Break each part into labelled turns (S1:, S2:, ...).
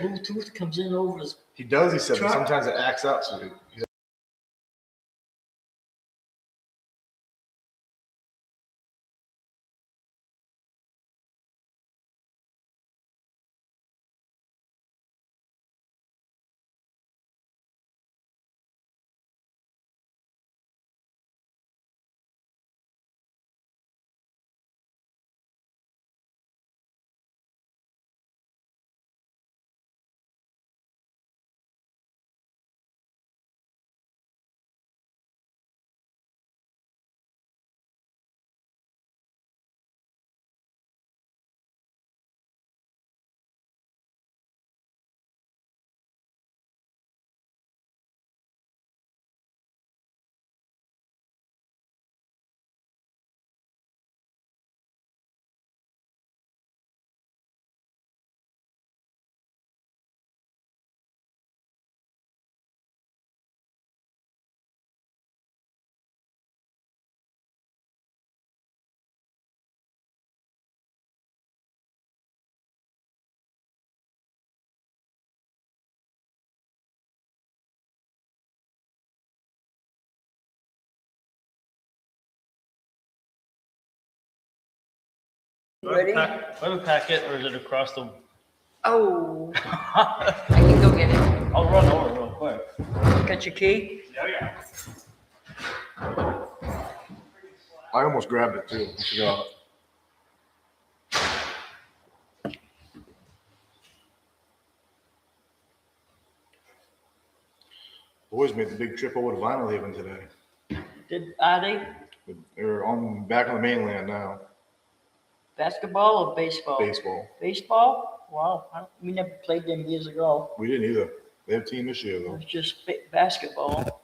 S1: Bluetooth comes in over his.
S2: He does, he said, but
S1: truck.
S2: sometimes it acts up, so he's
S1: Ready?
S3: Let me pack it, or is it across the?
S4: Oh, I can go get it.
S3: I'll run over real quick.
S1: Got your key?
S3: Yeah.
S2: I almost grabbed it too. I forgot. Boys made the big trip over to Vinyl Haven today.
S1: Are they
S2: They're back on the mainland now.
S1: basketball or baseball?
S2: Baseball.
S1: Baseball? Wow, we never played them years ago.
S2: We didn't either. They have a team this year
S1: It
S2: though.
S1: was just basketball.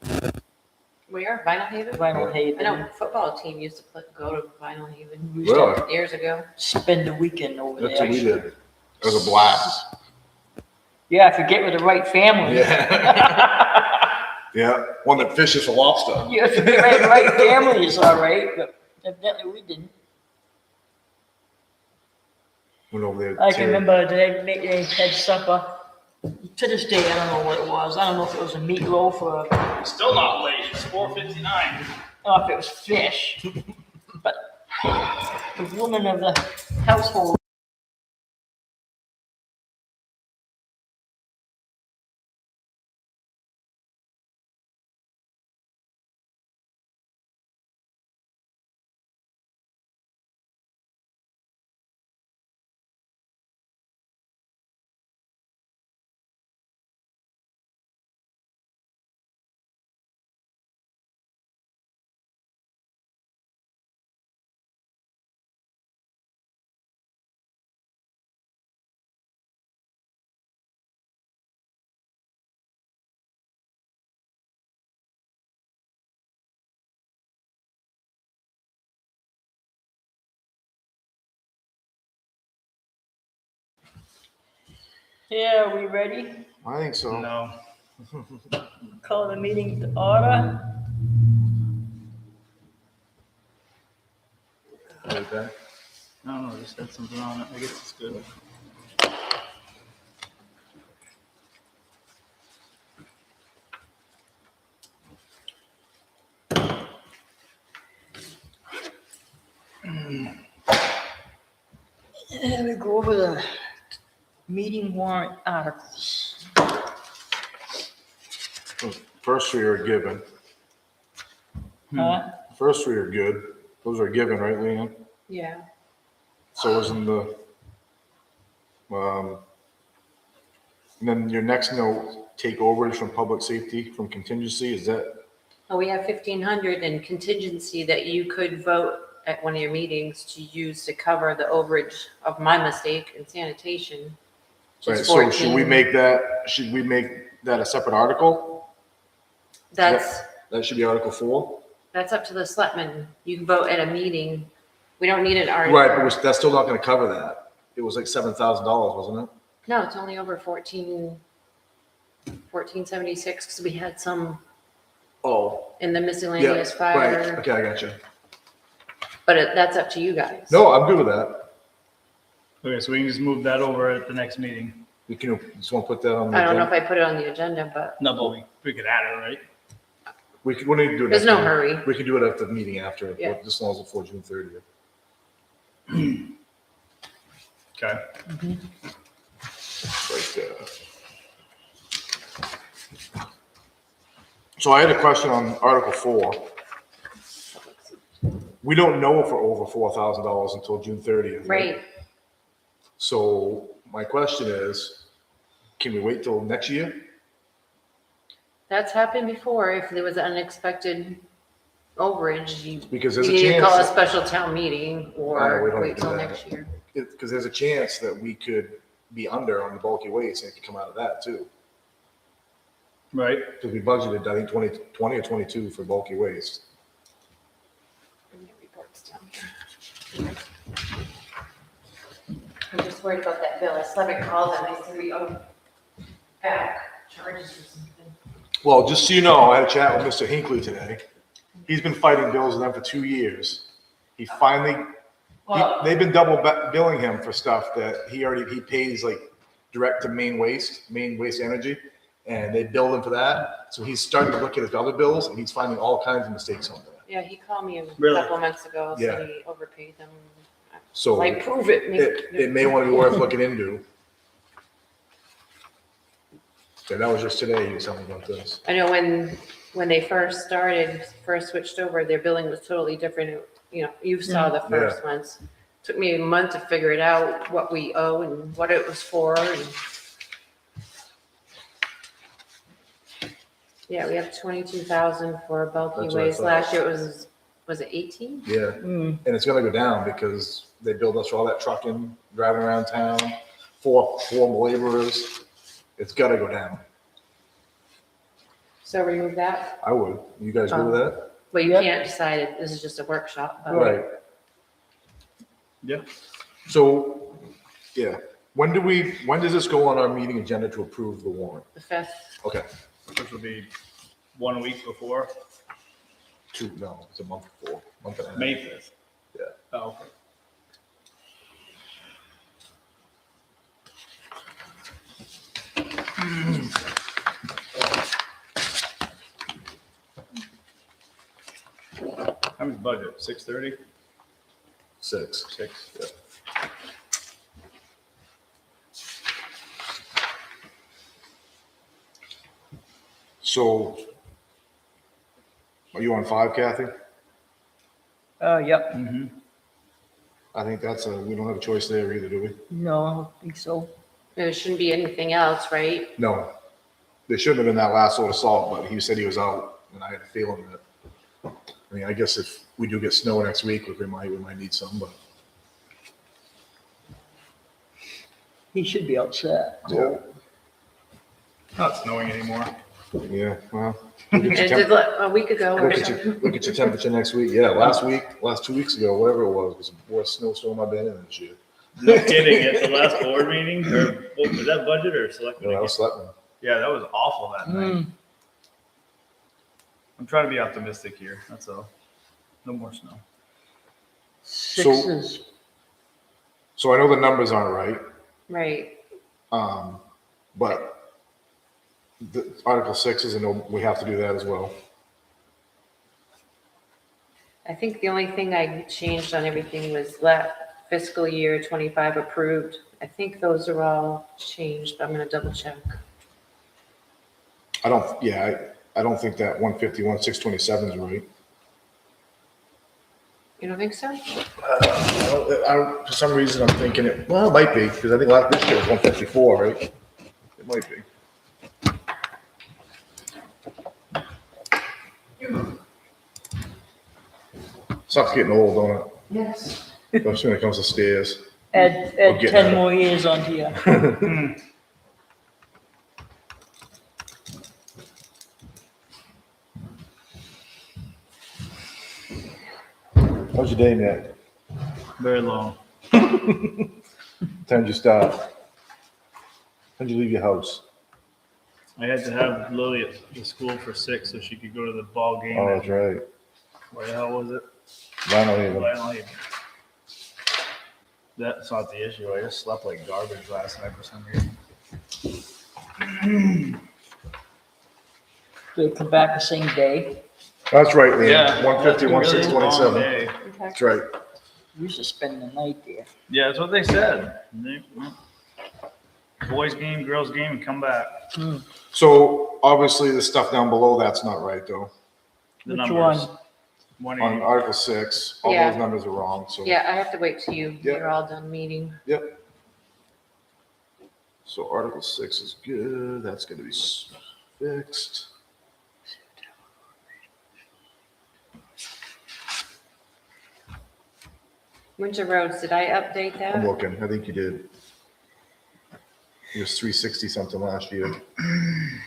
S4: Where? Vinyl Haven?
S1: Vinyl
S4: I
S1: Haven.
S4: know football team used to go to Vinyl Haven
S1: We used to
S2: Really?
S4: years ago.
S1: spend the weekend over
S2: That's
S1: there.
S2: what we did. It was a blast.
S1: Yeah, if you get with the right family.
S2: Yeah. Yeah. One that fishes for lobster.
S1: Yeah, if you get with the right family, it's all right, but evidently we didn't.
S2: Went over there.
S1: I can remember they had supper. To this day, I don't know what it was. I don't know if it was a meatloaf or
S3: Still not late. It's 4:59.
S1: I don't know if it was fish. But the woman of the household. Yeah, are we ready?
S2: I think so.
S3: No.
S1: Call the meeting to order.
S2: Okay.
S3: I don't know. Just had something on it. I guess it's good.
S1: And we go over the meeting warrant articles.
S2: First three are given.
S1: Huh?
S2: First three are good. Those are given, right, Leanne?
S4: Yeah.
S2: So isn't the, and then your next note, take overage from public safety from contingency, is that?
S4: Oh, we have 1,500 in contingency that you could vote at one of your meetings to use to cover the overage of my mistake in sanitation. which
S2: Right,
S4: is
S2: so should we
S4: 14.
S2: make that a separate article?
S4: That
S2: Should be Article 4?
S4: that's up to the selectmen. You can vote at a meeting. We don't need an article.
S2: Right, but that's still not gonna cover that. It was like $7,000, wasn't it?
S4: No, it's only over 1476 because we had some
S2: Oh.
S4: in the
S2: Yeah,
S4: miscellaneous
S2: right,
S4: fire.
S2: okay, I got you.
S4: But that's up to you guys.
S2: No, I'm good with that.
S3: Okay, so we can just move that over at the next meeting.
S2: We can, just want to put that on the
S4: I don't know if
S2: agenda?
S4: I put it on the agenda, but
S3: No, but we could add it, right?
S2: We don't need to do it.
S4: there's
S2: next
S4: no
S2: meeting.
S4: hurry.
S2: We can do it at the meeting after,
S4: Yeah.
S2: just as long as it's before June 30th.
S3: Okay.
S2: Right there. So I had a question on Article 4. We don't know if we're over $4,000 until June 30th.
S4: Right.
S2: So my question is, can we wait till next year?
S4: That's happened before. If there was unexpected overage, you
S2: Because there's a
S4: need to
S2: chance
S4: call a
S2: that-
S4: special town meeting
S2: I know, we
S4: or
S2: don't
S4: wait
S2: do
S4: till
S2: that.
S4: next year.
S2: Because there's a chance that we could be under on the bulky waste and it could come out of that too.
S3: Right.
S2: Because we budgeted, I think, 20 or 22 for bulky waste.
S4: Bring your reports down here. I'm just worried about that bill. I still haven't called them. I said we owe back charges or something.
S2: Well, just so you know, I had a chat with Mr. Hinckley today. He's been fighting bills with them for 2 years. He finally, they've been double billing him for stuff that he pays like direct to main waste energy. And they bill him for that. So he's starting to look at his other bills and he's finding all kinds of mistakes on there.
S4: Yeah, he called me a
S3: Really?
S4: couple months ago,
S2: Yeah.
S4: said he overpaid them.
S2: So
S4: Like, prove it.
S2: it may want to be worth looking into. And that was just today he was telling me about this.
S4: I know when they first switched over, their billing was totally different. You know, you saw the first ones. Took me a month to figure it out, what we owe and what it was for. And yeah, we have 22,000 for bulky
S2: That's what I
S4: waste.
S2: thought.
S4: Last year it was it 18?
S2: Yeah.
S1: Mm.
S2: And it's gonna go down because they billed us for all that trucking, driving around town, four laborers. It's gotta go down.
S4: So remove that.
S2: I would. You guys agree with that?
S4: Well, you
S1: Yep.
S4: can't decide it. This is just a workshop. But
S2: Right.
S3: Yeah.
S2: So, yeah. When does this go on our meeting agenda to approve the warrant?
S4: The 5th.
S2: Okay.
S3: Which will be 1 week before
S2: No, it's a month before, month and a half.
S3: May 5th.
S2: Yeah.
S3: Oh, okay. How much budget? 630?
S2: 6.
S3: 6.
S2: Yeah. So, are you on 5, Kathy?
S1: Yep.
S3: Mm-hmm.
S2: I think we don't have a choice there either, do we?
S1: No, I don't think so.
S4: There shouldn't be anything else, right?
S2: No. There shouldn't have been that last load of salt, but he said he was out, and I had a feeling that, I mean, I guess if we do get snow next week, we might need some, but.
S1: He should be upset.
S2: Yeah.
S3: Not snowing anymore.
S2: Yeah, well.
S4: And it did a week ago or something.
S2: Look at your temperature next week. Yeah, last 2 weeks ago, whatever it was the worst snowstorm I've been in this year.
S3: No kidding. At the last board meeting, or what, was that budget or selectmen?
S2: I was sleeping.
S3: Yeah, that was awful that night.
S1: Mm.
S3: I'm trying to be optimistic here. That's all. No more snow.
S1: Sixes.
S2: So I know the numbers aren't right,
S4: Right.
S2: but the Article 6 is we have to do that as well.
S4: I think the only thing I changed on everything was that fiscal year 25 approved. I think those are all changed, but I'm gonna double check.
S2: I don't think that 151, 627 is right.
S4: You don't think so?
S2: For some reason, I'm thinking it might be, because I think this year was 154, right? It might be. Sucks getting old, don't it?
S4: Yes.
S2: Especially when it comes to stairs.
S1: Add
S2: get
S1: 10
S2: that.
S1: more years onto you.
S2: How's your day, Nick?
S3: Very long.
S2: Time did you start? When did you leave your house?
S3: I had to have Lily at the school for 6 so she could go to the ball game.
S2: Oh, that's right.
S3: Where the hell was it?
S2: Mine don't even.
S3: Violent. That's not the issue. I just slept like garbage last night for some reason.
S1: They come back the same day.
S2: That's right, Lean.
S3: Yeah.
S2: 150,
S3: That's a really long
S2: 1627.
S3: day.
S2: That's right.
S1: We used to spend the night there.
S3: Yeah, that's what they said. Boys game, girls game, and come back.
S2: So obviously the stuff down below, that's not right though.
S3: The
S1: Which
S3: numbers.
S1: one?
S3: 180.
S2: On Article 6, all
S4: Yeah.
S2: those numbers are wrong, so.
S4: Yeah, I have to wait till
S2: Yep.
S4: you're all done meeting.
S2: Yep. So Article 6 is good, that's gonna be fixed.
S4: Winter roads, did I update
S2: I'm
S4: that?
S2: looking, I think you did. It was 360 something last year.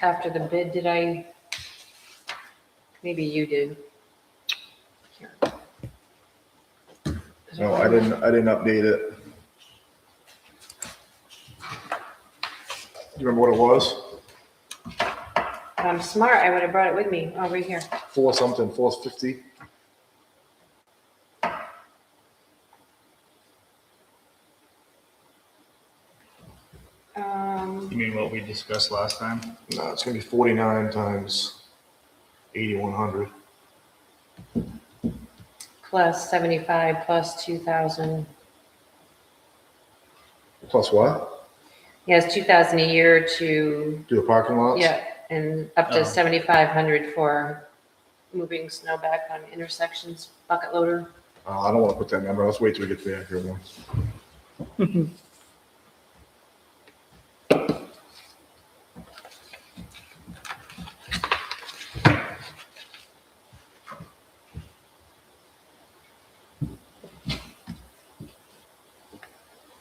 S4: After the bid, did I? Maybe you did. Here.
S2: No, I didn't update it. You remember what it was?
S4: If I'm smart, I would have brought it with me over here.
S2: 450?
S3: You mean what we discussed last time?
S2: No, it's gonna be 49 times 8,100.
S4: Plus 75, plus 2,000.
S2: Plus what?
S4: Yeah, it's 2,000 a year to,
S2: Do the parking lots?
S4: yeah, and up
S3: Oh.
S4: to 7,500 for moving snow back on intersections, bucket loader.
S2: I don't wanna put that number, let's wait till we get to the accurate one.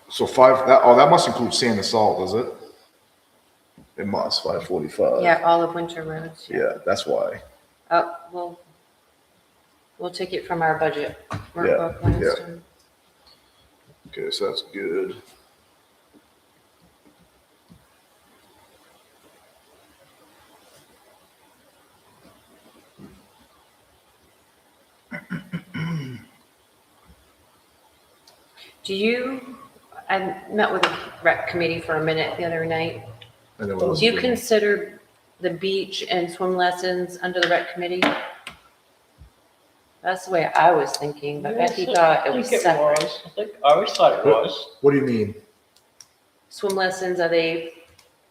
S2: So that must include sand and salt, does it? It must, 545.
S4: Yeah, all of winter roads.
S2: Yeah, that's why.
S4: Oh, we'll take it from our budget workbook when it's
S2: yeah.
S4: done.
S2: Okay, so that's good.
S4: I met with the rec committee for a minute the other night.
S2: And then what else
S4: Do you
S2: we-
S4: consider the beach and swim lessons under the rec committee? That's the way I was thinking, but Becky thought it was separate.
S1: I always thought it was.
S2: What do you mean?
S4: Swim lessons, are they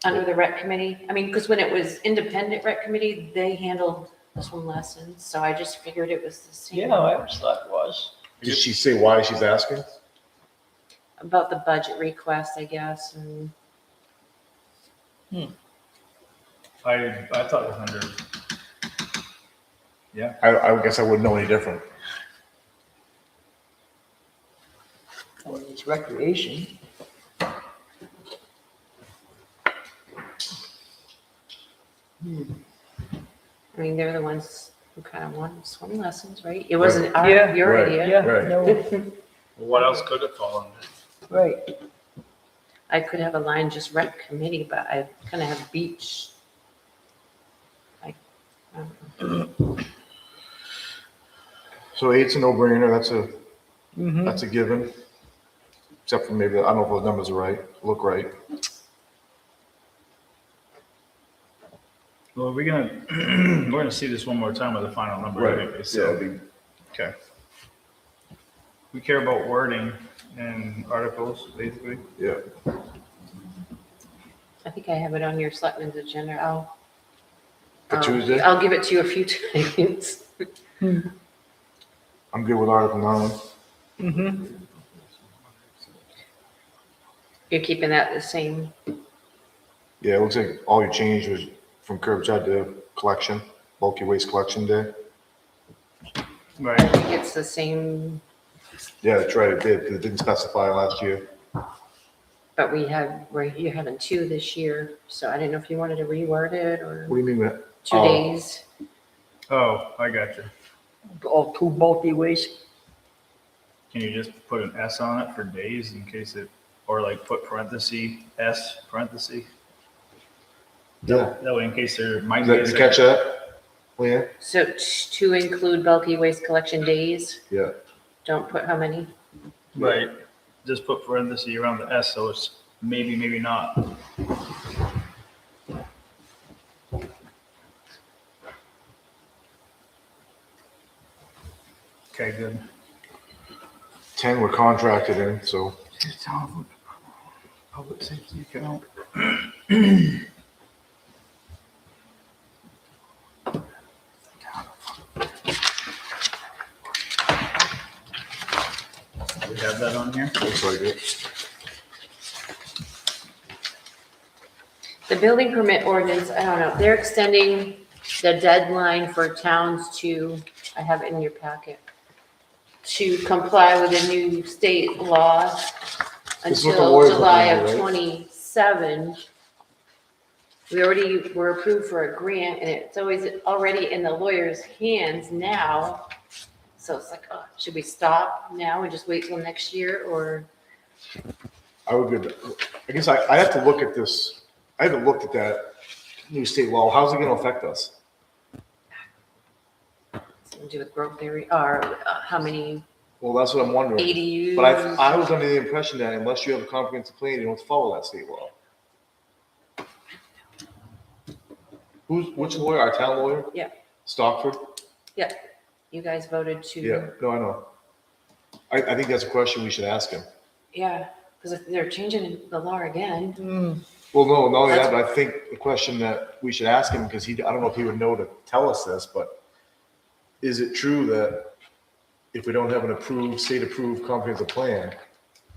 S4: under the rec committee? I mean, because when it was independent rec committee, they handled the swim lessons, so I just figured it was the same.
S1: Yeah, I always thought it was.
S2: Did she say why she's asking?
S4: About the budget request, I guess, and
S3: I thought it was under. Yeah.
S2: I guess I wouldn't know any different.
S1: Well, it's recreation.
S4: I mean, they're the ones who kind of want swim lessons, right? It wasn't
S1: Yeah.
S4: your
S2: Right.
S4: idea.
S1: Yeah,
S2: Right.
S1: no,
S3: What else could it fall under?
S1: right.
S4: I could have a line just rec committee, but I kind of have beach. Like, I don't know.
S2: So 8's a no-brainer,
S1: Mm-hmm.
S2: that's a given. Except for maybe, I don't know if those numbers are right, look right.
S3: Well, we're gonna see this one more time with the final number anyway, so
S2: Okay.
S3: we care about wording and articles, basically.
S2: Yeah.
S4: I think I have it on your selectmen's agenda.
S2: For Tuesday?
S4: I'll give it to you a few times.
S2: I'm good with Article 9.
S1: Mm-hmm.
S4: You're keeping that the same.
S2: Yeah, it looks like all you changed was from curbside to collection, bulky waste collection day.
S4: I
S3: Right.
S4: think it's the same,
S2: Yeah, that's right, it did, 'cause it didn't specify last year.
S4: but you're having two this year, so I didn't know if you wanted to reword it or
S2: What do you mean with that?
S4: 2 days.
S3: Oh, I got you.
S1: All two bulky waste.
S3: Can you just put an S on it for days in case it, or like put parenthesis, S parenthesis?
S2: Yeah.
S3: That way in case there might
S2: Did
S3: be. a
S2: you catch
S3: second-
S2: that? Leanne?
S4: So to include bulky waste collection days,
S2: Yeah.
S4: don't put how many?
S3: Right. Just put parenthesis around the S, so it's maybe, maybe not. Okay, good.
S2: 10 were contracted in, so
S3: Public safety account. We have that on here?
S2: looks like it.
S4: The building permit ordinance, I don't know, they're extending the deadline for towns to, I have it in your packet, to comply with the new state law
S2: This is what the
S4: until
S2: lawyers
S4: July
S2: looking
S4: of
S2: at, right?
S4: 27. We already were approved for a grant, and it's always already in the lawyer's hands now. So it's like, oh, should we stop now and just wait till next year, or?
S2: I would, I guess I have to look at this. I haven't looked at that new state law. How's it going to affect us?
S4: Something to do with growth area, or how many
S2: Well, that's what I'm wondering.
S4: ADUs?
S2: But I was under the impression that unless you have a comprehensive plan, you don't have to follow that state law. Which lawyer? Our town lawyer?
S4: Yeah.
S2: Stockford?
S4: Yeah, you guys voted to.
S2: Yeah, no, I know. I think that's a question we should ask him.
S4: Yeah, because if they're changing the law again,
S2: Well, no, not only that, but I think the question that we should ask him, because I don't know if he would know to tell us this, but is it true that if we don't have an approved, state-approved comprehensive plan,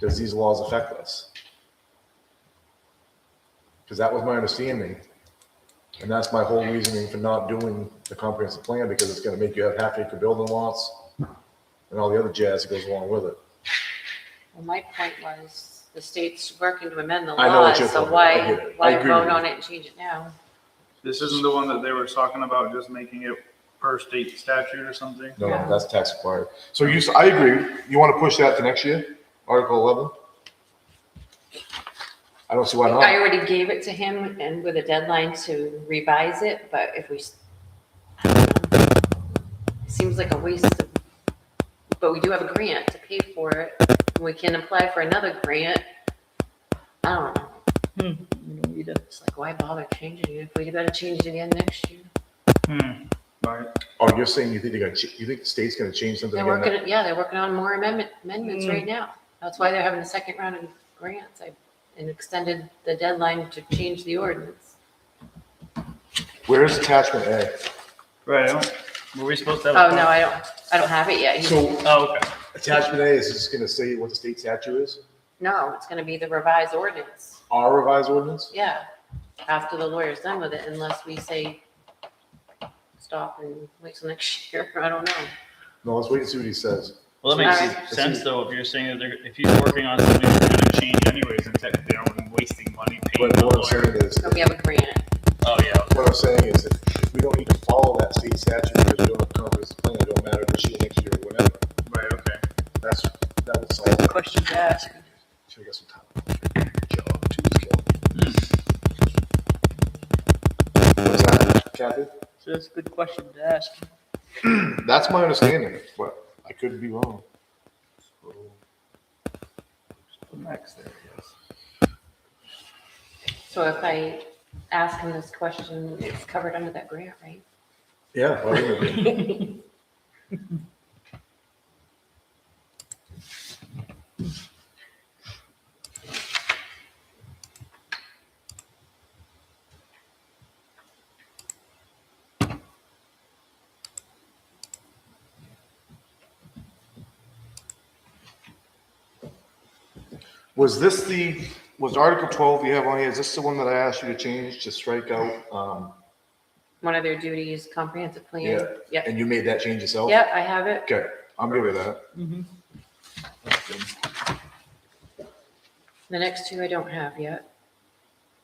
S2: does these laws affect us? Because that was my understanding. And that's my whole reasoning for not doing the comprehensive plan, because it's gonna make you have half-acre building lots and all the other jazz that goes along with it.
S4: well, my point was the state's working to amend the
S2: I know what
S4: law,
S2: you're
S4: so
S2: talking about. I get it. I
S4: why
S2: agree
S4: vote
S2: with you.
S4: on it and change it now?
S3: This isn't the one that they were talking about, just making it per state statute or something?
S2: No,
S4: Yeah.
S2: that's tax required. So I agree. You wanna push that to next year, Article 11? I don't see why
S4: I
S2: not.
S4: already gave it to him and with a deadline to revise it, but if we, I don't know. It seems like a waste of, but we do have a grant to pay for it. We can apply for another grant. I don't know.
S1: You don't need to.
S4: It's like, why bother changing it if we gotta change it again next year?
S3: Right.
S2: Oh, you're saying you think you think the state's gonna change something
S4: They're
S2: again?
S4: working, yeah, they're working on more amendments right now. That's why they're having a second round of grants. And extended the deadline to change the ordinance.
S2: Where's attachment A?
S3: Right, were we supposed to have?
S4: Oh, no, I don't have it yet.
S2: So
S3: Oh, okay.
S2: attachment A is just gonna say what the state statute is?
S4: No, it's gonna be the revised ordinance.
S2: Our revised ordinance?
S4: Yeah, after the lawyer's done with it, unless we say stop and wait till next year. I don't know.
S2: No, let's wait and see what he says.
S3: Well, that makes
S4: Alright.
S3: sense though, if you're saying that if he's working on something that's gonna change anyways, and technically aren't wasting money paying
S2: But
S3: the
S2: what I'm
S3: lawyer.
S2: saying is,
S4: So we have a grant.
S3: Oh, yeah.
S2: what I'm saying is that if we don't need to follow that state statute because we don't have a comprehensive plan, it don't matter this year, next year, or whatever.
S3: Right, okay.
S2: That would solve it.
S1: Question to ask.
S2: Should I get some time? Job, Tuesday. What's that, Kathy?
S1: So that's a good question to ask.
S2: That's my understanding, but I could be wrong.
S3: Next there, yes.
S4: So if I ask him this question, it's covered under that grant, right?
S2: Yeah. Why wouldn't it be? Was Article 12 you have on here, is this the one that I asked you to change, to strike out?
S4: One of their duties, comprehensive plan.
S2: Yeah.
S4: Yep.
S2: And you made that change yourself?
S4: Yep, I have it.
S2: Okay, I'm good with that.
S4: The next two I don't have yet.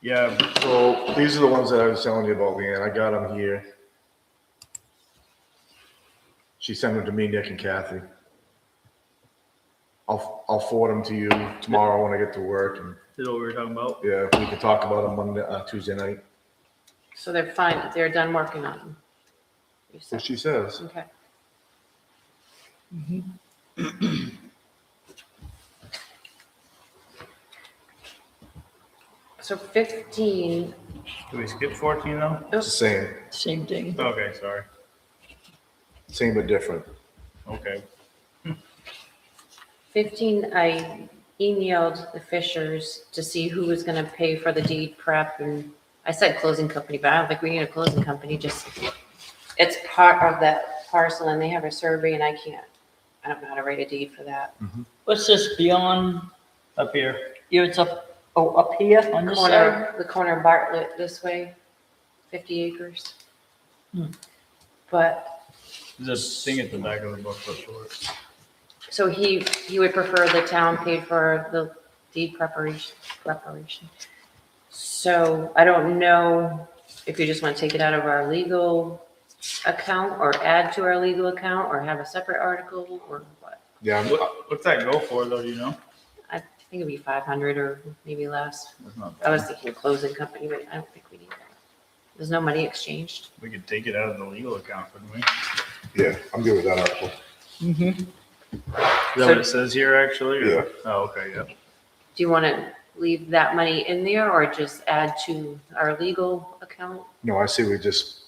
S3: Yeah,
S2: So these are the ones that I was telling you about, Leanne. I got them here. She sent them to me, Nick, and Kathy. I'll forward them to you tomorrow when I get to work, and
S3: is what we were talking about?
S2: yeah, we can talk about them Monday, Tuesday night.
S4: So they're fine, they're done working on them. You
S2: What
S4: said,
S2: she says.
S4: okay. So 15,
S3: Do we skip 14 though?
S2: It's the same,
S1: Same thing.
S3: Okay, sorry.
S2: same but different.
S3: Okay.
S4: I emailed the Fishers to see who was gonna pay for the deed prep, and I said closing company, but I don't think we need a closing company, just, it's part of that parcel, and they have a survey, and I don't know how to write a deed for that.
S1: What's this beyond,
S3: Up here,
S1: here, it's up, oh, up here on this side?
S4: The corner of Bartlett this way, 50 acres.
S1: Hmm.
S4: But,
S3: there's a thing at the back of the book for short.
S4: so he would prefer the town paid for the deed preparation. So I don't know if you just want to take it out of our legal account or add to our legal account or have a separate article or what.
S2: Yeah,
S3: What's that go for though, do you know?
S4: I think it'd be 500 or maybe less.
S3: That's not
S4: I was
S3: bad.
S4: thinking closing company, but I don't think we need that. There's no money exchanged.
S3: We could take it out of the legal account, couldn't we?
S2: yeah, I'm good with that article.
S1: Mm-hmm.
S3: Is that what it says here, actually? or-
S2: Yeah.
S3: Oh, okay, yeah.
S4: Do you want to leave that money in there or just add to our legal account?
S2: No, I say we just,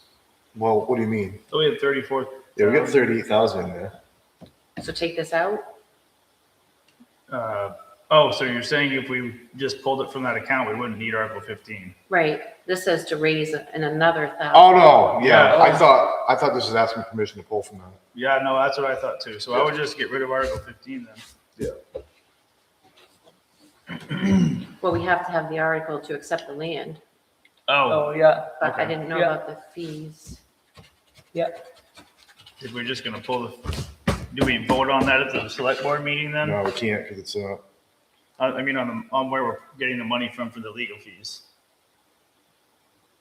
S2: well, what do you mean?
S3: So we had 34.
S2: Yeah, we got 38,000 in there.
S4: So take this out?
S3: So you're saying if we just pulled it from that account, we wouldn't need Article 15?
S4: Right. This says to raise in another $1,000.
S2: Oh, no, yeah,
S1: Yeah.
S2: I thought this was asking permission to pull from that.
S3: Yeah, no, that's what I thought too. So I would just get rid of Article 15 then.
S2: Yeah.
S4: Well, we have to have the article to accept the land,
S3: Oh,
S1: Oh, yeah,
S4: but I
S3: Okay.
S4: didn't know
S1: Yeah.
S4: about the fees.
S1: yeah.
S3: if we're just gonna pull do we vote on that at the select board meeting then?
S2: No, we can't, because it's,
S3: I mean, on where we're getting the money from for the legal fees.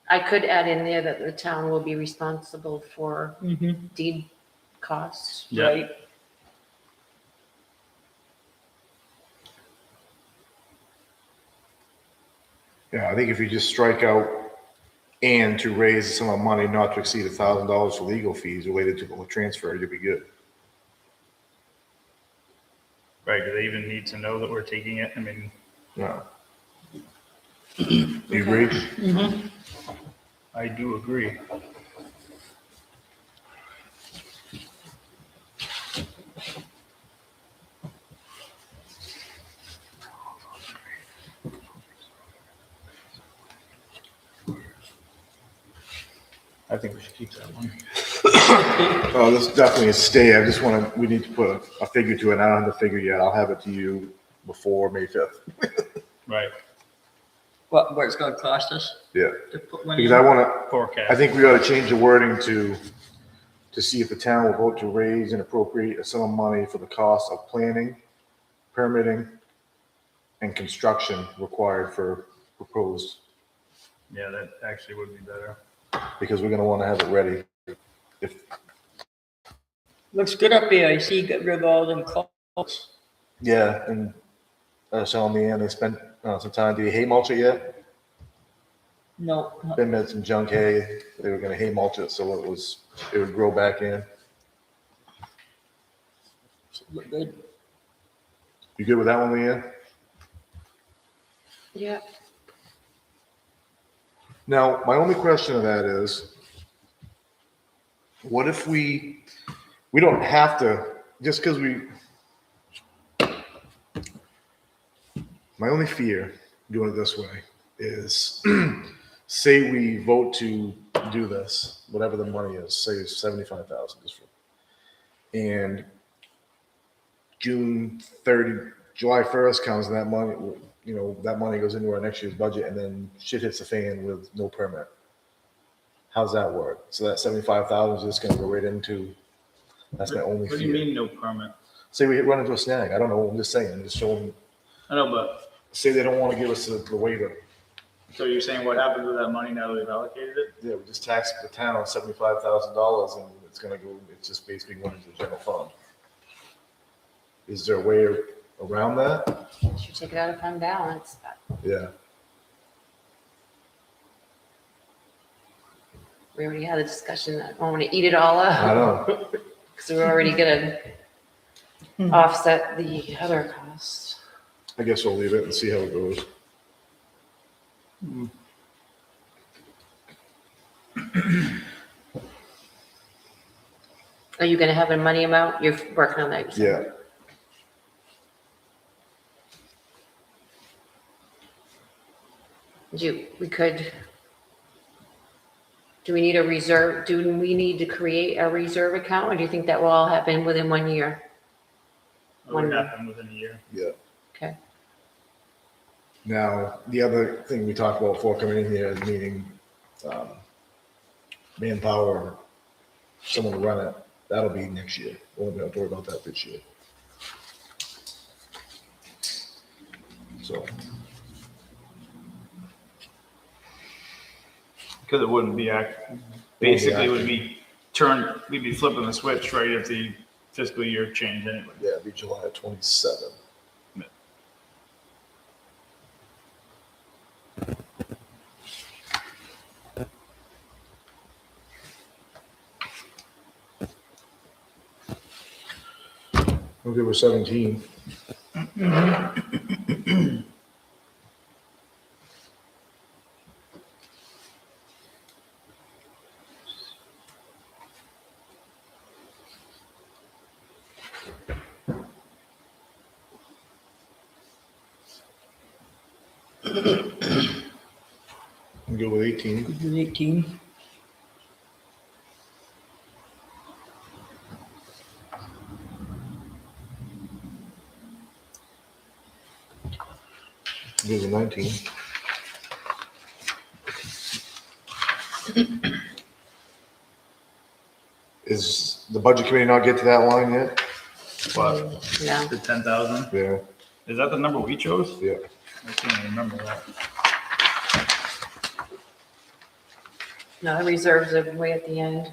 S4: I could add in there that the town will be responsible for
S1: Mm-hmm.
S4: deed costs.
S1: Right.
S2: yeah, I think if you just strike out and to raise the sum of money not to exceed $1,000 for legal fees related to the transfer, you'll be good.
S3: Right, do they even need to know that we're taking it? I mean,
S2: No. You agree?
S1: Mm-hmm.
S3: I do agree. I think we should keep that one.
S2: Oh, this definitely is stay. I just want to, we need to put a figure to it. I don't have the figure yet. I'll have it to you before May 5th.
S3: Right,
S1: What it's gonna cost us
S2: Yeah,
S1: to put money
S2: because
S1: in?
S2: I want to,
S3: forecast.
S2: I think we ought to change the wording to see if the town will vote to raise and appropriate a sum of money for the cost of planning, permitting, and construction required for proposed,
S3: Yeah, that actually would be better.
S2: because we're going to want to have it ready. If,
S1: Looks good up here, I see you got rid of all them culverts.
S2: yeah, and telling me, and they spent some time. Do you hay mulch it yet?
S1: No,
S2: Been made some junk hay. They were going to hay mulch it so it would grow back in.
S1: look good.
S2: You good with that one, Leanne?
S4: Yeah.
S2: Now, my only question of that is, what if we don't have to, just because my only fear doing it this way is, say we vote to do this, whatever the money is, say it's 75,000, and July 1st comes and that money, that money goes into our next year's budget and then shit hits the fan with no permit. How's that work? So that 75,000 is just gonna go right into, that's my only
S3: What do you
S2: fear.
S3: mean, no permit?
S2: Say we run into a snag, I don't know, I'm just saying, I'm just showing,
S3: I know, but,
S2: say they don't wanna give us the waiver.
S3: so you're saying what happens with that money now that we've allocated it?
S2: Yeah, we just tax the town $75,000 and it's gonna go, it's just basically going into the general fund. Is there a way around that?
S4: Should take it out of fund balance.
S2: Yeah,
S4: We already had a discussion. I don't want to eat it all up.
S2: I know.
S4: Because we're already gonna offset the other costs.
S2: I guess we'll leave it and see how it goes.
S4: Are you gonna have a money amount? You're working on that. you said.
S2: Yeah.
S4: do we need a reserve, do we need to create a reserve account, or do you think that will all happen within 1 year?
S3: It would happen within a year.
S2: Yeah.
S4: Okay.
S2: Now, the other thing we talked about before coming in here is needing, manpower, someone to run it. That'll be next year. We won't have to worry about that this year. So,
S3: Because it wouldn't be basically it would be we'd be flipping the switch right at the fiscal year change anyway.
S2: yeah, it'll be July 27. We'll give her 17. I'm good with 18.
S1: Good with 18.
S2: Good with 19. Is the budget committee not get to that line yet?
S3: But
S4: No.
S3: the 10,000,
S2: Yeah,
S3: is that the number we chose?
S2: yeah.
S3: I can't even remember that.
S4: No, the reserves are way at the end.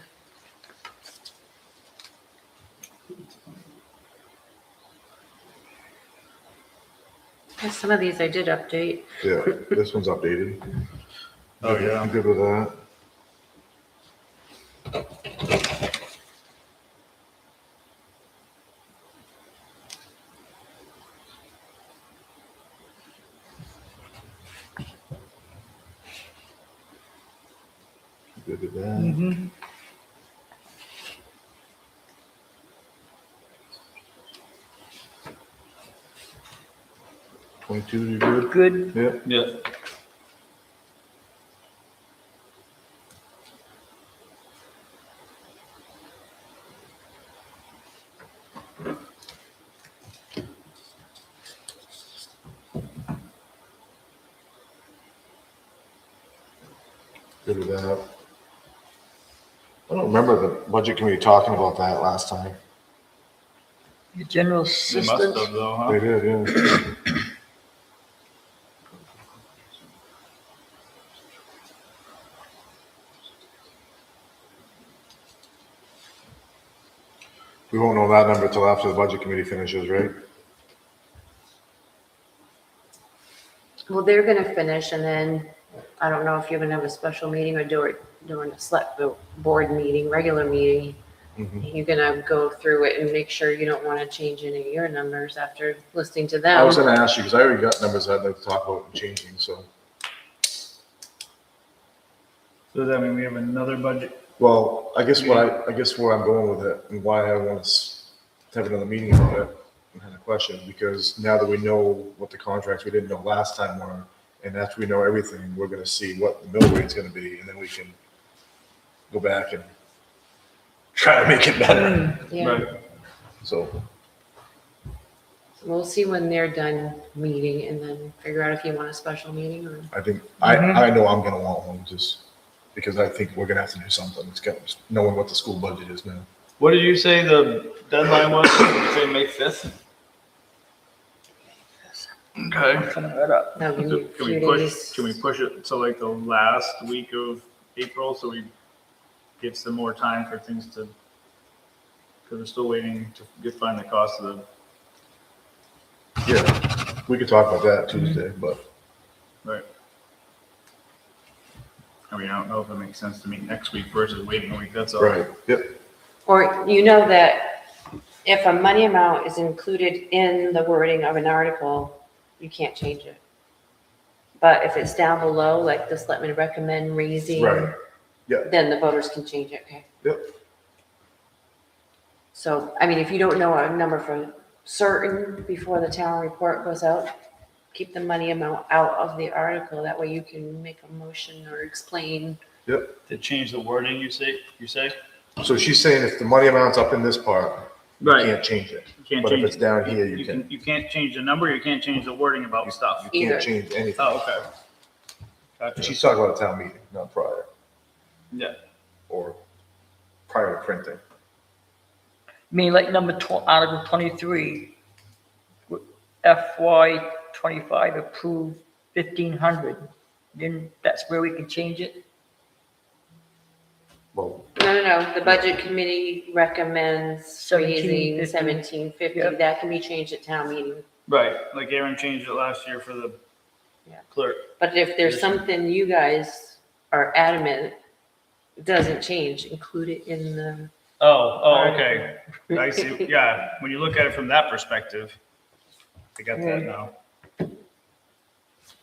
S4: And some of these I did update.
S2: Yeah, this one's updated.
S3: Oh, yeah.
S2: I'm good with that. Good with that.
S1: Mm-hmm.
S2: $22, you good?
S1: Good.
S2: Yeah.
S3: Yeah.
S2: Good with that. I don't remember the budget committee talking about that last time.
S1: Your general
S3: They must
S1: assistance.
S3: have though,
S2: They
S3: huh?
S2: did, yeah. We won't know that number till after the budget committee finishes, right?
S4: Well, they're gonna finish, and then I don't know if you're gonna have a special meeting or do it during a select board meeting, regular meeting.
S2: Mhm.
S4: You're gonna go through it and make sure you don't wanna change any of your numbers after listening to
S2: I
S4: them.
S2: was gonna ask you, because I already got numbers I'd like to talk about changing, so.
S3: So does that mean we have another budget?
S2: Well, I guess where I'm going with it and why I want to have another meeting about it, and had a question, because now that we know what the contracts we didn't know last time were, and after we know everything, we're gonna see what the mill rate's gonna be, and then we can go back and try to make it better,
S4: Yeah,
S3: Right.
S2: so.
S4: we'll see when they're done meeting and then figure out if you want a special meeting or.
S2: I think, I know I'm gonna want one, just because I think we're gonna have to do something, it's got, knowing what the school budget is now.
S3: What did you say the deadline was? Did you say May 5th? Okay.
S1: Coming right up.
S4: That'll give
S3: So
S4: you a
S3: Can we
S4: few
S3: push,
S4: days.
S3: can we push it to like the last week of April so we get some more time for things to, because we're still waiting to find the cost of the,
S2: Yeah, we could talk about that Tuesday, but
S3: right. I mean, I don't know if it makes sense to meet next week versus waiting a week, that's all.
S2: right, yep,
S4: Or you know that if a money amount is included in the wording of an article, you can't change it. But if it's down below, like the selectmen recommend raising,
S2: right, yeah,
S4: then the voters can change it, okay?
S2: yep,
S4: So, I mean, if you don't know a number for certain before the town report goes out, keep the money amount out of the article. That way you can make a motion or explain.
S2: Yep.
S3: To change the wording, you say?
S2: So she's saying if the money amount's up in this part, you
S3: Right.
S2: can't change it.
S3: You can't
S2: But if
S3: change
S2: it's down here, you can.
S3: You can't change the number, you can't change the wording about stuff.
S2: You
S4: Either.
S2: can't change anything.
S3: Oh, okay.
S2: And
S3: Gotcha.
S2: she's talking about a town meeting, not prior,
S3: Yeah.
S2: or prior to printing.
S1: I mean, like Article 23, FY 25 approved 1,500. Then that's where we can change it?
S2: Well,
S4: No. The budget committee recommends raising
S1: 1750.
S4: 1750.
S1: Yep.
S4: That can be changed at town meeting.
S3: Right, like Aaron changed it last year for the
S4: Yeah.
S3: clerk.
S4: But if there's something you guys are adamant doesn't change, include it in the.
S3: Oh, okay. I see, yeah, when you look at it from that perspective, I got that now.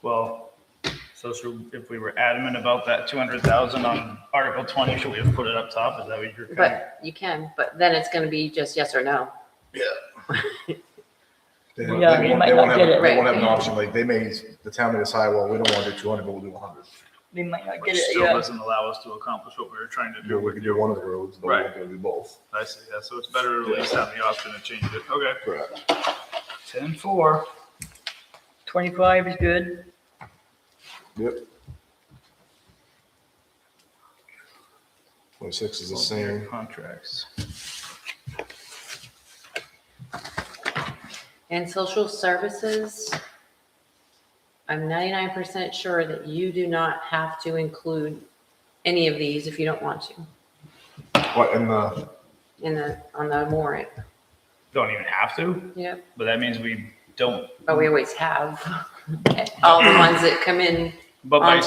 S3: Well, so if we were adamant about that 200,000 on Article 20, should we have put it up top? Is that what you're?
S4: But you can, but then it's gonna be just yes or no.
S2: They
S1: Yeah,
S2: won't-
S1: you might
S2: they won't
S1: not
S2: have-
S1: get it.
S2: They won't have an option, like, the town may decide, well, we don't want to do 200, but we'll do 100.
S1: They might not
S3: Which
S1: get it,
S3: still
S1: yeah.
S3: doesn't allow us to accomplish what we were trying to do.
S2: We can do one of the roads, but we won't be able to do both.
S3: I see, yeah, so it's better to at least have the option to change it. Okay.
S2: Correct.
S3: 10-4.
S1: 25 is good.
S2: Yep. 26 is the same.
S3: Contracts.
S4: And social services, I'm 99% sure that you do not have to include any of these if you don't want to
S2: What,
S4: on the warrant.
S3: Don't even have to,
S4: Yep,
S3: but that means we don't.
S4: but we always have. All the ones that come in,
S3: But by
S4: On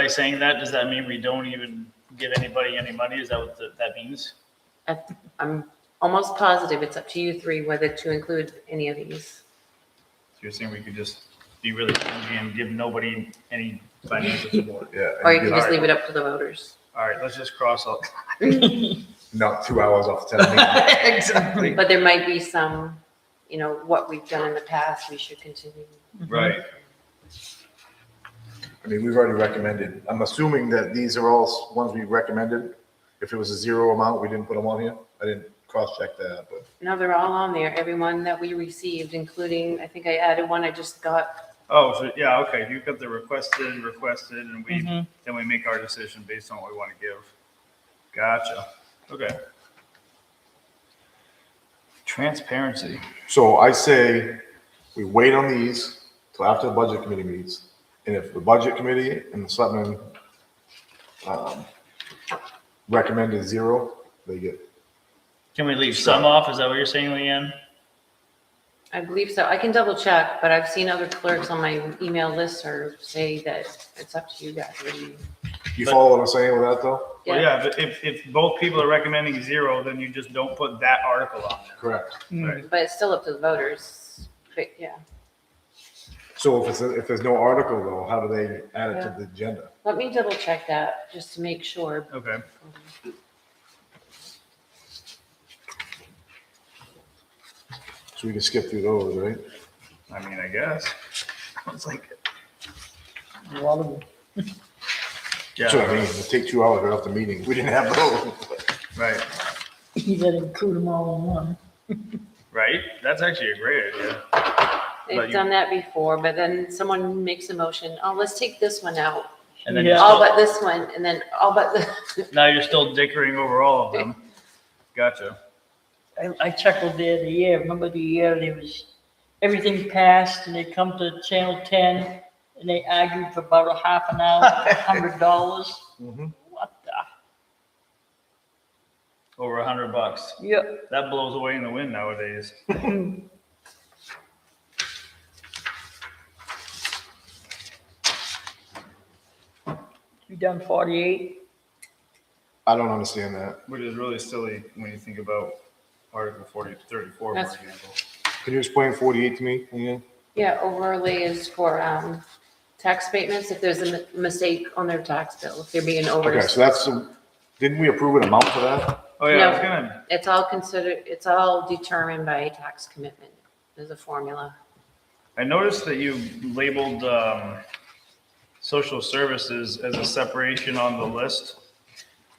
S3: saying that, does that mean we don't even give anybody any money? Is that what that means?
S4: I'm almost positive it's up to you three whether to include any of these.
S3: So you're saying we could just be really stingy and give nobody any financial support?
S2: yeah.
S4: Or you can
S2: and
S4: just
S3: Alright.
S4: leave it up to the voters.
S3: All right, let's just cross out.
S2: Knock 2 hours off the town meeting.
S1: Exactly.
S4: But there might be some, what we've done in the past, we should continue.
S3: Right.
S2: I mean, we've already recommended, I'm assuming that these are all ones we recommended. If it was a zero amount, we didn't put them on here. I didn't cross-check that, but
S4: No, they're all on there, everyone that we received, including, I think I added one I just got.
S3: Oh, so yeah, okay. You've got the requested, and
S1: Mhm.
S3: then we make our decision based on what we want to give. Gotcha. Okay. Transparency.
S2: so I say we wait on these till after the budget committee meets. And if the budget committee and the selectmen recommended zero, they get.
S3: Can we leave some off? Is that what you're saying, Leanne?
S4: I believe so. I can double check, but I've seen other clerks on my email list or say that it's up to you guys. What do you?
S2: You follow what I'm saying with that though?
S3: Well, yeah, but if both people are recommending zero, then you just don't put that article on there.
S2: Correct.
S3: Right.
S4: But it's still up to the voters. But yeah,
S2: So if there's no article though, how do they add it to the agenda?
S4: let me double check that just to make sure.
S3: Okay.
S2: So we can skip through those, right?
S3: I mean, I guess. It's like,
S1: A lot of them.
S2: That's what I
S3: yeah,
S2: mean. It'll take 2 hours right off the meeting. We didn't have those.
S3: right,
S1: You gotta include them all in one.
S3: right. That's actually a great idea.
S4: They've
S3: But you-
S4: done that before, but then someone makes a motion, oh, let's take this one out.
S3: And then
S1: Yeah.
S3: you're
S4: All
S3: still,
S4: but this one, and then all but the,
S3: now you're still dickering over all of them. Gotcha.
S1: I chuckled there the year, remember the year there was, everything passed and they come to Channel 10 and they argued for about a half an hour, $100.
S2: Mhm.
S1: What the?
S3: Over $100.
S1: Yep.
S3: That blows away in the wind nowadays.
S1: You done 48?
S2: I don't understand that.
S3: Which is really silly when you think about Article 34, for
S4: That's-
S3: example.
S2: Can you explain 48 to me again?
S4: yeah, overlay is for, tax statements, if there's a mistake on their tax bill, if they're being over.
S2: Okay, so didn't we approve an amount for that?
S3: Oh, yeah, I was
S4: No.
S3: gonna,
S4: It's all considered, it's all determined by tax commitment. There's a formula.
S3: I noticed that you labeled social services as a separation on the list.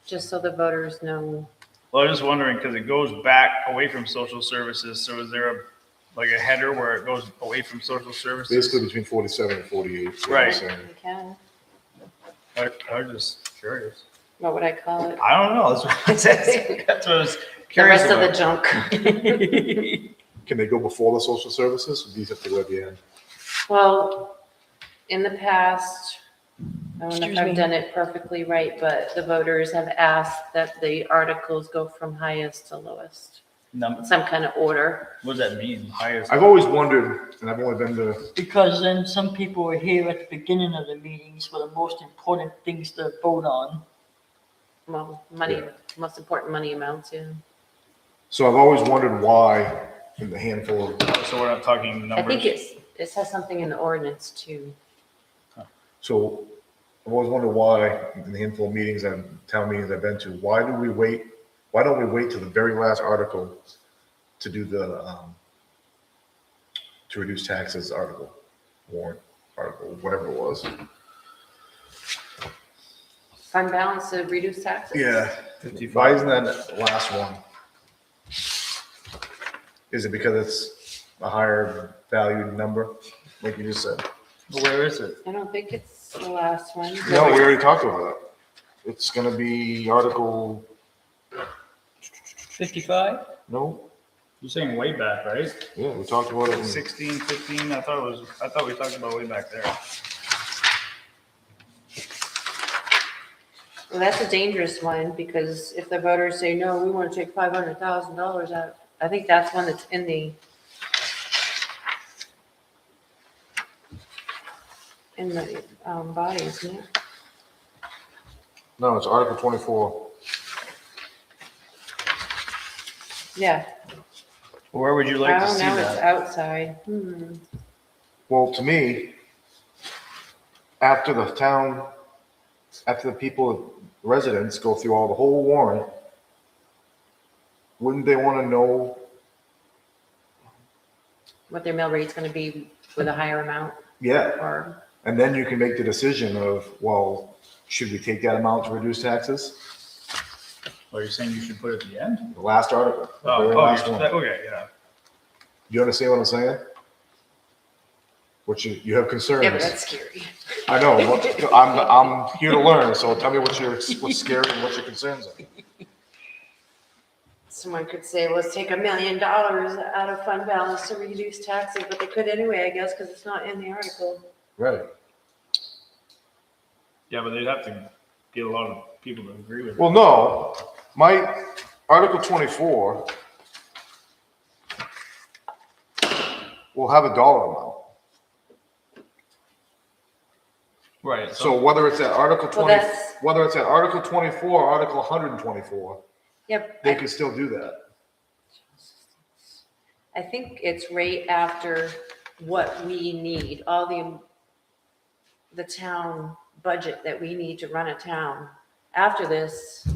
S4: Just so the voters know.
S3: Well, I was just wondering, because it goes back away from social services, so is there like a header where it goes away from social services?
S2: Basically between 47 and 48. is what I'm
S3: Right.
S2: saying.
S4: We can.
S3: I was just curious.
S4: What would I call it?
S3: I don't know, that's what it says. That's what I was
S4: The
S3: curious
S4: rest of the
S3: about.
S4: junk.
S2: Can they go before the social services, or these have to go at the end?
S4: Well, in the past, I don't know if
S1: Excuse
S4: I've
S1: me.
S4: done it perfectly right, but the voters have asked that the articles go from highest to lowest, some kind of order.
S3: What does that mean, highest?
S2: I've always wondered, and I've only been to,
S1: Because then some people were here at the beginning of the meetings for the most important things to vote on.
S4: Well, money,
S2: Yeah.
S4: most important money amounts, yeah.
S2: so I've always wondered why in the handful of,
S3: So we're not talking
S4: I
S3: numbers?
S4: think it says something in the ordinance too.
S2: so I've always wondered why in the handful of meetings and town meetings I've been to, why don't we wait till the very last article to do the, to reduce taxes article, warrant article, whatever it was.
S4: Fund balance to reduce taxes?
S2: Yeah.
S3: 55.
S2: Why isn't that the last one? Is it because it's a higher valued number, like you just said?
S3: Where is it?
S4: I don't think it's the last one.
S2: No, we already talked about it. It's gonna be Article,
S1: 55?
S2: no,
S3: You're saying way back, right?
S2: yeah, we talked about it.
S3: 16, 15, I thought we talked about way back there.
S4: Well, that's a dangerous one, because if the voters say, no, we want to take $500,000 out, I think that's one that's in the body, isn't it?
S2: No, it's Article 24.
S4: Yeah.
S3: Where would you like to
S4: Oh,
S3: see
S4: now it's
S3: that?
S4: outside.
S2: Well, to me, after the people, residents go through all the whole warrant, wouldn't they want to know?
S4: What their mill rate's gonna be with a higher amount,
S2: Yeah,
S4: or,
S2: and then you can make the decision of, well, should we take that amount to reduce taxes?
S3: Are you saying you should put it at the end?
S2: The last article, the
S3: Oh,
S2: very last one.
S3: okay, yeah.
S2: You understand what I'm saying? What you have concerns?
S4: yeah, but that's scary.
S2: I know, I'm here to learn, so tell me what's scary and what your concerns are.
S4: Someone could say, let's take $1 million out of fund balance to reduce taxes, but they could anyway, I guess, because it's not in the article.
S2: Right.
S3: Yeah, but they'd have to get a lot of people to agree with it.
S2: Well, no, my Article 24 will have a dollar amount.
S3: Right,
S2: So whether it's at Article
S4: Well,
S2: 20,
S4: that's-
S2: whether it's at Article 24 or Article 124,
S4: Yep.
S2: they can still do that.
S4: I think it's right after what we need, all the town budget that we need to run a town. After this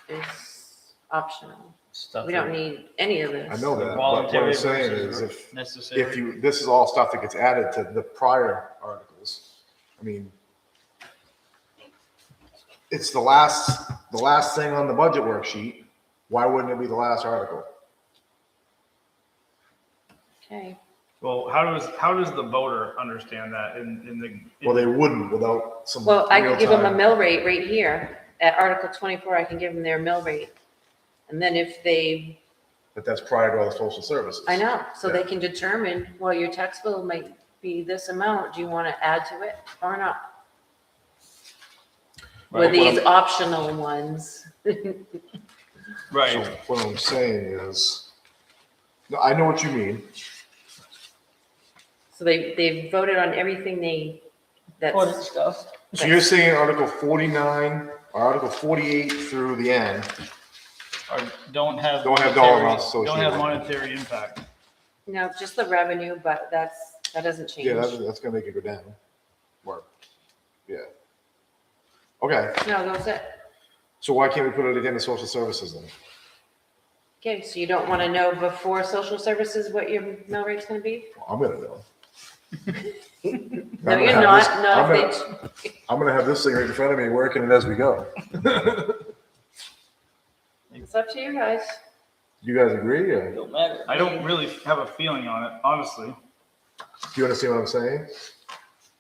S4: is optional.
S3: stuff
S4: We don't
S3: that-
S4: need any of this.
S2: I know that, but what
S3: Voluntary
S2: I'm saying
S3: versus
S2: is if
S3: necessary.
S2: this is all stuff that gets added to the prior articles. I mean, it's the last thing on the budget worksheet. Why wouldn't it be the last article?
S4: Okay.
S3: Well, how does the voter understand that
S2: Well, they wouldn't without some.
S4: Well, I could give them a
S2: real-time-
S4: mill rate right here. At Article 24, I can give them their mill rate. And then if they,
S2: But that's prior to all the social services.
S4: I know, so
S2: Yeah.
S4: they can determine, well, your tax bill might be this amount. Do you want to add to it or not?
S3: Right.
S4: With these optional ones.
S3: Right.
S2: So what I'm saying is, no, I know what you mean.
S4: So they voted on everything
S1: Important
S4: that's,
S1: stuff.
S2: So you're saying Article 49 or Article 48 through the end,
S3: Or don't have
S2: Don't have dollar
S3: monetary-
S2: amounts
S3: Don't have
S2: associated.
S3: monetary impact.
S4: no, just the revenue, but that doesn't change.
S2: yeah, that's gonna make it go down. Work. Yeah. Okay,
S4: No, that's it.
S2: so why can't we put it again in social services then?
S4: Okay, so you don't want to know before social services what your mill rate's going to be?
S2: Well, I'm gonna know.
S4: No, you're not if they,
S2: I'm gonna have this thing right in front of me, working it as we go.
S4: it's up to you guys.
S2: You guys agree? Or do
S1: Don't matter.
S3: I don't really have a feeling on it, honestly.
S2: you understand what I'm saying?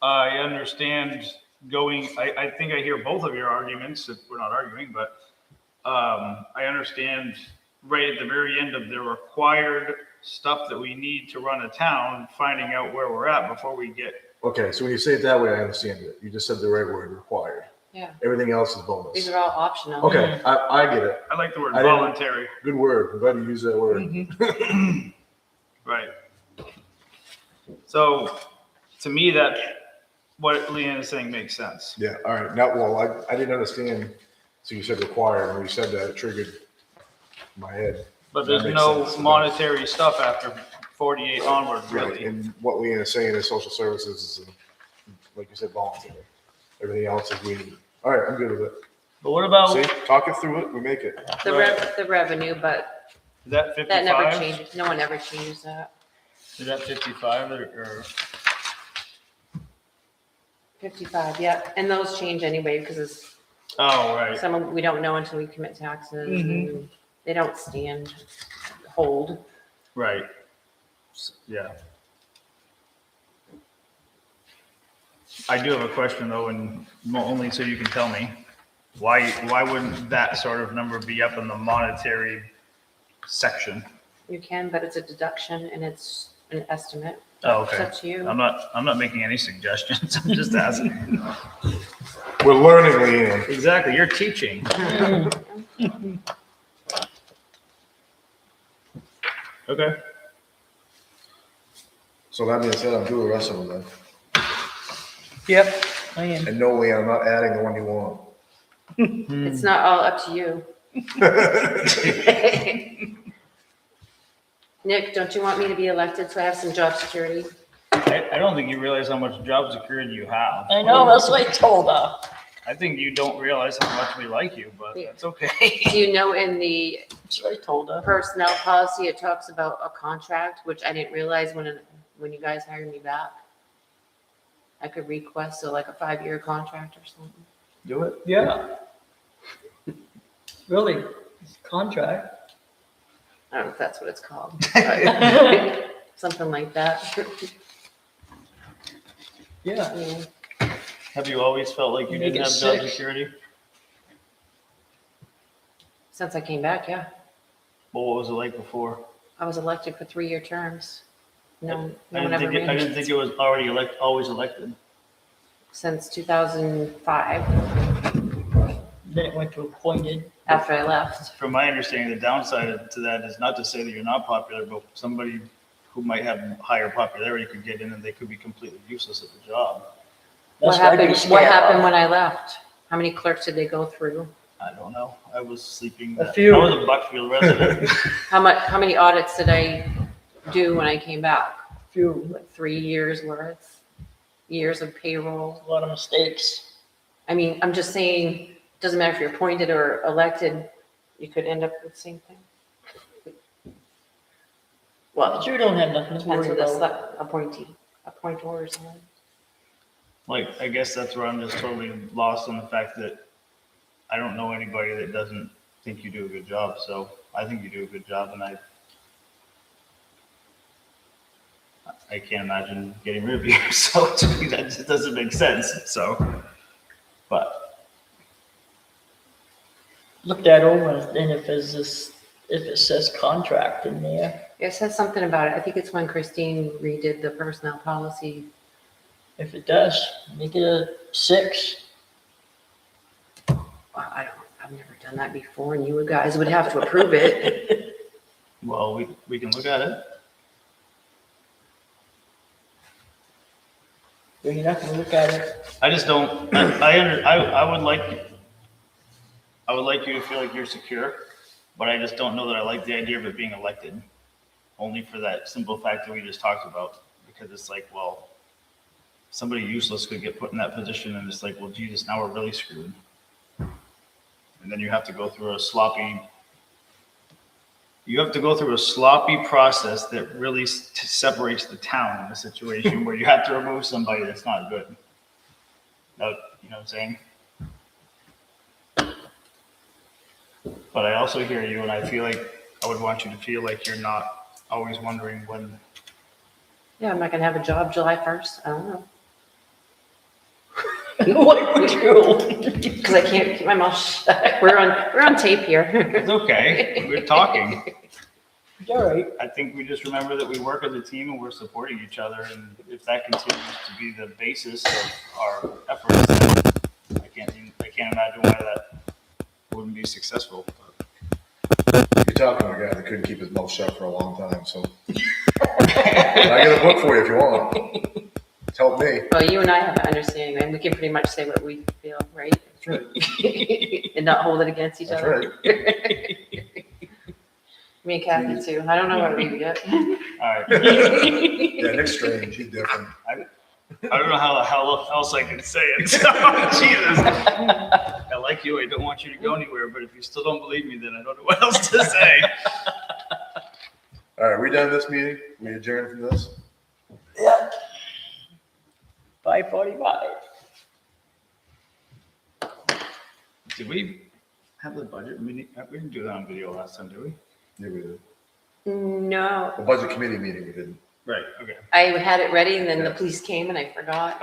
S3: I understand I think I hear both of your arguments, if we're not arguing, but I understand right at the very end of the required stuff that we need to run a town, finding out where we're at before we get.
S2: Okay, so when you say it that way, I understand it. You just said the right word, required.
S4: Yeah.
S2: Everything else is
S4: These
S2: bonus.
S4: are all optional.
S2: Okay, I get it.
S3: I like the word
S2: I didn't-
S3: voluntary.
S2: Good word. I'm glad you used that word.
S3: Right. So to me, that what Leanne is saying makes sense.
S2: Yeah, all right. Now, well, I didn't understand. So you said required, and when you said that, it triggered my head.
S3: But
S2: That
S3: there's
S2: makes
S3: no
S2: sense.
S3: monetary stuff after 48 onward,
S2: Right,
S3: really.
S2: and what Leanne is saying is social services is, like you said, voluntary. Everything else is we need. All right, I'm good with it.
S3: But what about,
S2: See,
S3: is
S2: talking through it, we make it.
S4: The revenue, but
S3: that 55?
S4: that never changes. No one ever changes that.
S3: Is that 55 or
S4: 55, yeah. And those change anyway because it's
S3: oh, right.
S4: some we don't know until we commit taxes. And they don't hold.
S3: Right. Yeah. I do have a question though, and only so you can tell me, why wouldn't that sort of number be up in the monetary section?
S4: You can, but it's a deduction and it's an estimate.
S3: Oh,
S4: It's
S3: okay.
S4: up to you.
S3: I'm not making any suggestions. I'm just asking.
S2: We're learning, Leanne.
S3: Exactly. You're teaching. Okay.
S2: So that being said, I'm doing the rest of them then.
S1: Yep, I am.
S2: And no, Leanne, I'm not adding the one you want.
S4: It's not all up to you. Nick, don't you want me to be elected so I have some job security?
S3: I don't think you realize how much job security you have.
S1: I know, that's what I told her.
S3: I think you don't realize how much we like you, but that's okay.
S4: Do you know in the
S1: That's what I told her.
S4: personnel policy, it talks about a contract, which I didn't realize when you guys hired me back. I could request like a 5-year contract or something.
S3: Do it.
S1: Yeah. Really, it's a contract.
S4: I don't know if that's what it's called. but something like that.
S1: Yeah.
S4: Yeah.
S3: Have you always felt like you
S1: Make
S3: didn't
S1: it
S3: have job
S1: 6.
S3: security?
S4: Since I came back, yeah.
S3: Well, what was it like before?
S4: I was elected for 3-year terms. No
S3: I
S4: one ever
S3: didn't
S4: ran
S3: think it was already always elected.
S4: since 2005,
S1: Then it went to appointed.
S4: after I left.
S3: From my understanding, the downside to that is not to say that you're not popular, but somebody who might have higher popularity could get in and they could be completely useless at the job.
S1: That's
S4: What
S1: I'd be
S4: happened,
S1: scared
S4: what
S1: of.
S4: happened when I left? How many clerks did they go through?
S3: I don't know. I was sleeping.
S1: A few.
S3: I was a Buckfield resident.
S4: How many audits did I do when I came back?
S1: Few,
S4: Like 3 years worth, years of payroll.
S1: a lot of mistakes.
S4: I mean, I'm just saying, doesn't matter if you're appointed or elected, you could end up with the same thing. Well,
S1: But you don't have nothing to
S4: depends
S1: worry
S4: who the
S1: about.
S4: appointor is.
S3: Like, I guess that's where I'm just totally lost on the fact that I don't know anybody that doesn't think you do a good job. So I think you do a good job, and I can't imagine getting rid of you. So to me, that just doesn't make sense. So, but
S1: Look that over, and if it says contract in there,
S4: It says something about it. I think it's when Christine redid the personnel policy.
S1: if it does, make it a 6.
S4: Well, I've never done that before, and you guys would have to approve it.
S3: well, we can look at it.
S1: You're not gonna look at it.
S3: I just don't. I would like you to feel like you're secure, but I just don't know that I like the idea of it being elected. Only for that simple fact that we just talked about, because it's like, well, somebody useless could get put in that position, and it's like, well, Jesus, now we're really screwed. And then you have to go through a sloppy you have to go through a sloppy process that really separates the town in a situation where you have to remove somebody that's not good. No, you know what I'm saying? But I also hear you, and I feel like I would want you to feel like you're not always wondering when.
S4: Yeah, am I gonna have a job July 1st? I don't know.
S1: What would you?
S4: Because I can't keep my mouth shut. We're on tape here.
S3: It's okay. We're talking.
S1: All right.
S3: I think we just remember that we work as a team and we're supporting each other. And if that continues to be the basis of our efforts, then I can't imagine why that wouldn't be successful.
S2: You're talking to a guy that couldn't keep his mouth shut for a long time, so. I got a book for you if you want. It's helped me.
S4: Well, you and I have an understanding, and we can pretty much say what we feel, right?
S2: That's right.
S4: And not hold it against each
S2: That's
S4: other.
S2: right.
S4: Me and Kathy too. I don't know what to read yet.
S3: All right.
S2: Yeah, Nick's strange. He's different.
S3: I don't know how the hell else I can say it. So, Jesus. I like you. I don't want you to go anywhere. But if you still don't believe me, then I don't know what else to say.
S2: All right, we done this meeting? We adjourned from this?
S1: Yeah. 5:45.
S3: Did we have the budget meeting? We didn't do that on video last time, did we?
S2: Yeah, we did.
S4: No,
S2: The budget committee meeting, we didn't.
S3: Right. Okay.
S4: I had it ready, and then the police came, and I forgot.